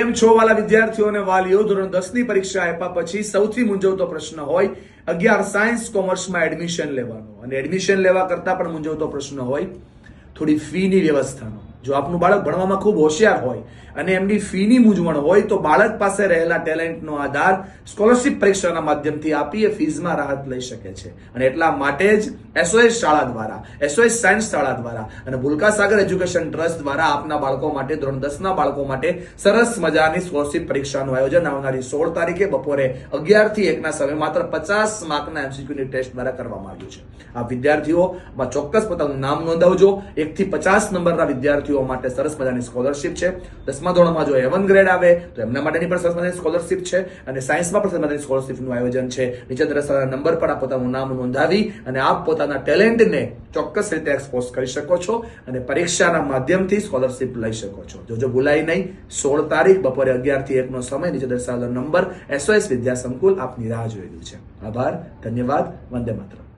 કેમ છો વાલા વિદ્યાર્થીઓ અને વાલીઓ? ધોરણ 10 ની પરીક્ષા આપ્યા પછી સૌથી મૂંઝવતો પ્રશ્ન હોય 11 સાયન્સ કોમર્સમાં એડમિશન લેવાનો, અને એડમિશન લેવા કરતા પણ મૂંઝવતો પ્રશ્ન હોય થોડી ફીની વ્યવસ્થાનો. જો આપનું બાળક ભણવામાં ખૂબ હોશિયાર હોય અને એમની ફીની મૂંઝવણ હોય તો બાળક પાસે રહેલા ટેલેન્ટનો આધાર સ્કોલરશિપ પરીક્ષાના માધ્યમથી આપી ફીઝમાં રાહત લઈ શકે છે. અને એટલા માટે જ એસઓએસ શાળા દ્વારા, એસઓએસ સાયન્સ શાળા દ્વારા અને ભૂલકા સાગર એજ્યુકેશન ટ્રસ્ટ દ્વારા આપના બાળકો માટે, ધોરણ 10 ના બાળકો માટે સરસ મજાની સ્કોલરશિપ પરીક્ષાનું આયોજન આવનારી 16 તારીખે બપોરે 11 થી 1 ના સમયે માત્ર 50 માર્કના એમસીક્યુની ટેસ્ટ દ્વારા કરવામાં આવ્યું છે. આ વિદ્યાર્થીઓમાં ચોક્કસ પોતાનું નામ નોંધાવજો. 1 થી 50 નંબરના વિદ્યાર્થીઓ માટે સરસ મજાની સ્કોલરશિપ છે. 10મા ધોરણમાં જો A1 ગ્રેડ આવે તો એમના માટેની પણ સરસ મજાની સ્કોલરશિપ છે, અને સાયન્સમાં પણ સરસ મજાની સ્કોલરશિપનું આયોજન છે. નીચે દર્શાવેલા નંબર પર આપ પોતાનું નામ નોંધાવી અને આપ પોતાના ટેલેન્ટને ચોક્કસ રીતે એક્સપોઝ કરી શકો છો અને પરીક્ષાના માધ્યમથી સ્કોલરશિપ લઈ શકો છો. જો ભૂલાય નહીં, 16 તારીખ બપોરે 11 થી 1 નો સમય, નીચે દર્શાવેલો નંબર, એસઓએસ વિદ્યા સંકુલ આપની રાહ જોઈ રહ્યું છે. આભાર, ધન્યવાદ, વંદે માતરમ.